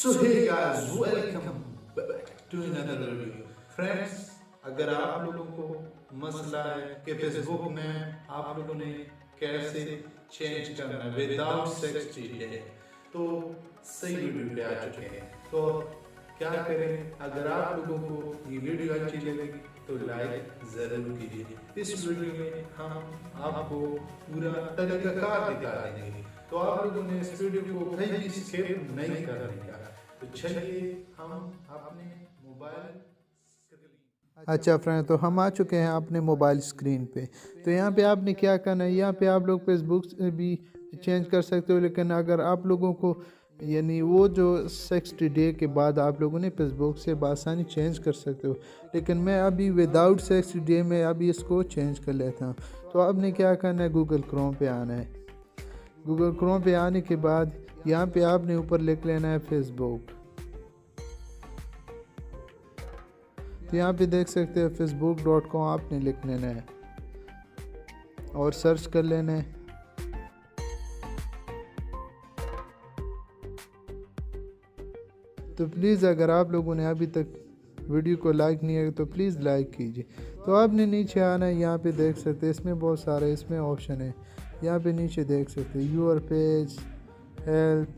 So hey guys, welcome back to another video. Friends, अगर आप लोगों को मसला है कि फेसबुक में आप लोगों ने कैसे चेंज करना है विदाउट सेक्स डीटेल, तो सही वीडियो पे आ चुके हैं। तो क्या करें, अगर आप लोगों को ये वीडियो अच्छी लगेगी तो लाइक ज़रूर कीजिए। इस वीडियो में हम आपको पूरा तरीकाकार दिखा देंगे, तो आप लोगों ने इस वीडियो को कहीं भी स्किप नहीं करने का। तो चलिए हम अपने मोबाइल अच्छा फ्रेंड, तो हम आ चुके हैं अपने मोबाइल स्क्रीन पे। तो यहाँ पे आपने क्या करना है, यहाँ पे आप लोग फेसबुक से भी चेंज कर सकते हो, लेकिन अगर आप लोगों को यानी वो जो 60 डे के बाद आप लोगों ने फेसबुक से बआसानी चेंज कर सकते हो, लेकिन मैं अभी विदाउट 60 डे में अभी इसको चेंज कर लेता हूँ। तो आपने क्या करना है, गूगल क्रोम पे आना है। गूगल क्रोम पे आने के बाद यहाँ पे आपने ऊपर लिख लेना है फेसबुक। तो यहाँ पे देख सकते हैं facebook.com आपने लिख लेना है और सर्च कर लेना है। तो प्लीज़ अगर आप लोगों ने अभी तक वीडियो को लाइक नहीं किया तो प्लीज़ लाइक कीजिए। तो आपने नीचे आना है, यहाँ पे देख सकते हैं इसमें बहुत सारे इसमें ऑप्शन है। यहाँ पे नीचे देख सकते हैं यूर पेज, हेल्प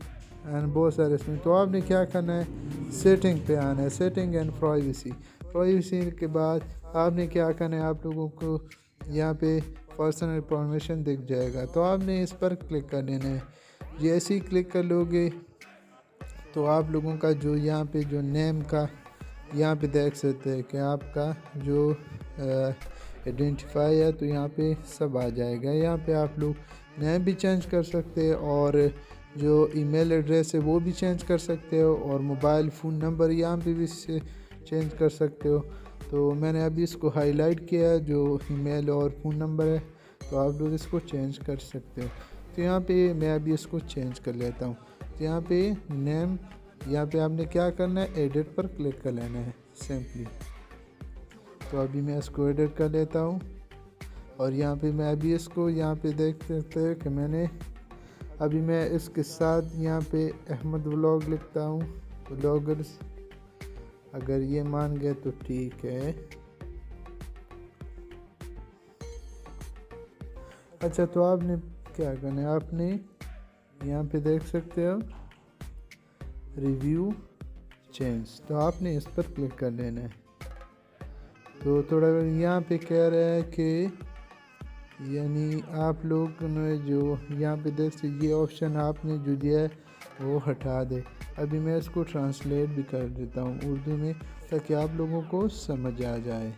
एंड बहुत सारे इसमें। तो आपने क्या करना है, सेटिंग पे आना है, सेटिंग एंड प्राइवेसी के बाद आपने क्या करना है, आप लोगों को यहाँ पे पर्सनल इंफॉर्मेशन दिख जाएगा। तो आपने इस पर क्लिक कर देना है। जैसे ही क्लिक कर लोगे तो आप लोगों का जो यहाँ पे जो नेम का यहाँ पे देख सकते हैं कि आपका जो आइडेंटिफाई है, तो यहाँ पे सब आ जाएगा। यहाँ पे आप लोग नेम भी चेंज कर सकते हैं और जो ईमेल एड्रेस है वो भी चेंज कर सकते हो और मोबाइल फ़ोन नंबर यहाँ पे भी चेंज कर सकते हो। तो मैंने अभी इसको हाईलाइट किया है जो ईमेल और फ़ोन नंबर है, तो आप लोग इसको चेंज कर सकते हो। तो यहाँ पे मैं अभी इसको चेंज कर लेता हूँ। तो यहाँ पे नेम, यहाँ पे आपने क्या करना है, एडिट पर क्लिक कर लेना है सिंपली। तो अभी मैं इसको एडिट कर लेता हूँ और यहाँ पे मैं अभी इसको यहाँ पे देख सकते हैं कि मैंने अभी मैं इसके साथ यहाँ पे अहमद व्लॉग लिखता हूँ, व्लॉगर्स। अगर ये मान गए तो ठीक है। अच्छा, तो आपने क्या करना है, आपने यहाँ पे देख सकते हो रिव्यू चेंज, तो आपने इस पर क्लिक कर लेना है। तो थोड़ा यहाँ पे कह रहा है कि यानी आप लोग ने जो यहाँ पे देख सकते, ये ऑप्शन आपने जो दिया है वो हटा दे। अभी मैं इसको ट्रांसलेट भी कर देता हूँ उर्दू में ताकि आप लोगों को समझ आ जाए।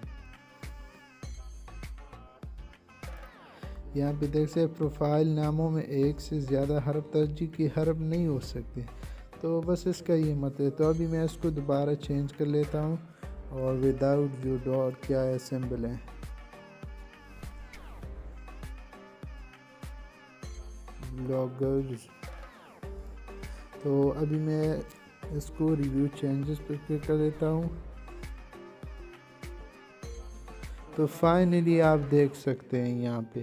यहाँ पे देख सकते प्रोफाइल नामों में एक से ज़्यादा हरफ तरजीह की हरफ नहीं हो सकते, तो बस इसका ये मत है। तो अभी मैं इसको दोबारा चेंज कर लेता हूँ और विदाउट जो डॉट क्या है सिंबल है, ब्लॉगर्स। तो अभी मैं इसको रिव्यू चेंजेस पर क्लिक कर देता हूँ। तो फाइनली आप देख सकते हैं यहाँ पे।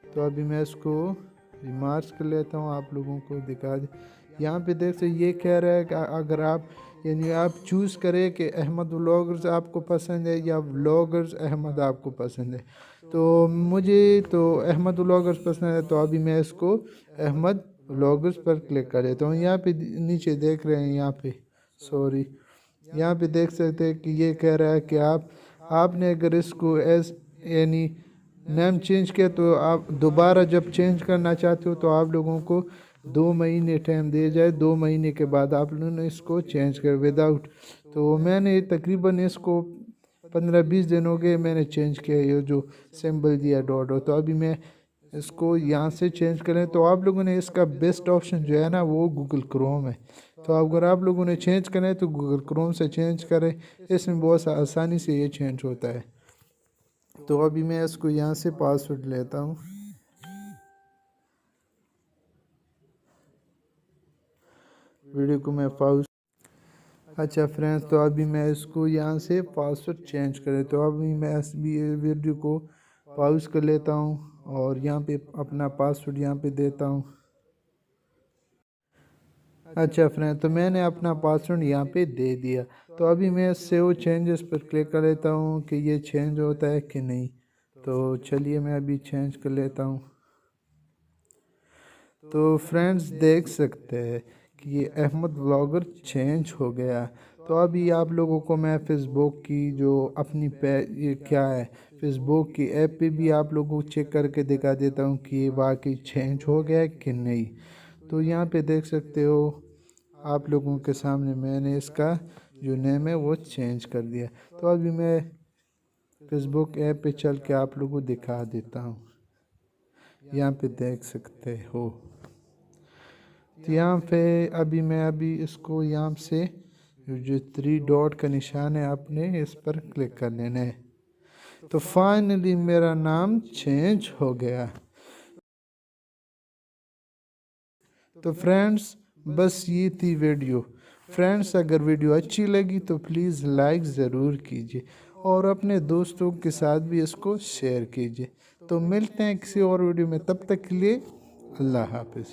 तो अभी मैं इसको रिमार्क्स कर लेता हूँ, आप लोगों को दिखा दे। यहाँ पे देख सकते ये कह रहा है कि अगर आप यानी आप चूज़ करें कि अहमद व्लॉगर्स आपको पसंद है या व्लॉगर्स अहमद आपको पसंद है, तो मुझे तो अहमद व्लॉगर्स पसंद है, तो अभी मैं इसको अहमद व्लॉगर्स पर क्लिक कर देता हूँ। यहाँ पे नीचे देख रहे हैं, यहाँ पे सॉरी, यहाँ पे देख सकते हैं कि ये कह रहा है कि आपने अगर इसको यानी नेम चेंज किया तो आप दोबारा जब चेंज करना चाहते हो तो आप लोगों को 2 महीने टाइम दिया जाए। 2 महीने के बाद आप लोगों ने इसको चेंज कर विदाउट। तो मैंने तकरीबन इसको 15-20 दिन हो गए मैंने चेंज किया, ये जो सिंबल दिया डॉट। तो अभी मैं इसको यहाँ से चेंज करें, तो आप लोगों ने इसका बेस्ट ऑप्शन जो है ना वो गूगल क्रोम है। तो अगर आप लोगों ने चेंज करें तो गूगल क्रोम से चेंज करें, इसमें बहुत आसानी से ये चेंज होता है। तो अभी मैं इसको यहाँ से पासवर्ड लेता हूँ। वीडियो को मैं पाउज। अच्छा फ्रेंड्स, तो अभी मैं इसको यहाँ से पासवर्ड चेंज करें, तो अभी मैं इस वीडियो को पाउज कर लेता हूँ और यहाँ पे अपना पासवर्ड यहाँ पे देता हूँ। अच्छा फ्रेंड, तो मैंने अपना पासवर्ड यहाँ पे दे दिया। तो अभी मैं सेव चेंजेस पर क्लिक कर लेता हूँ कि ये चेंज होता है कि नहीं। तो चलिए मैं अभी चेंज कर लेता हूँ। तो फ्रेंड्स देख सकते हैं कि ये अहमद व्लॉगर चेंज हो गया। तो अभी आप लोगों को मैं फ़ेसबुक की जो अपनी ये क्या है, फ़ेसबुक की ऐप पे भी आप लोगों को चेक करके दिखा देता हूँ कि ये वाकई चेंज हो गया है कि नहीं। तो यहाँ पे देख सकते हो आप लोगों के सामने मैंने इसका जो नेम है वो चेंज कर दिया। तो अभी मैं फ़ेसबुक ऐप पे चल के आप लोगों को दिखा देता हूँ। यहाँ पे देख सकते हो। तो यहाँ पे अभी इसको यहाँ से जो 3 डॉट का निशान है आपने इस पर क्लिक कर लेना है। तो फाइनली मेरा नाम चेंज हो गया। तो फ्रेंड्स बस ये थी वीडियो। फ्रेंड्स अगर वीडियो अच्छी लगी तो प्लीज़ लाइक ज़रूर कीजिए और अपने दोस्तों के साथ भी इसको शेयर कीजिए। तो मिलते हैं किसी और वीडियो में, तब तक के लिए अल्लाह हाफ़िज़।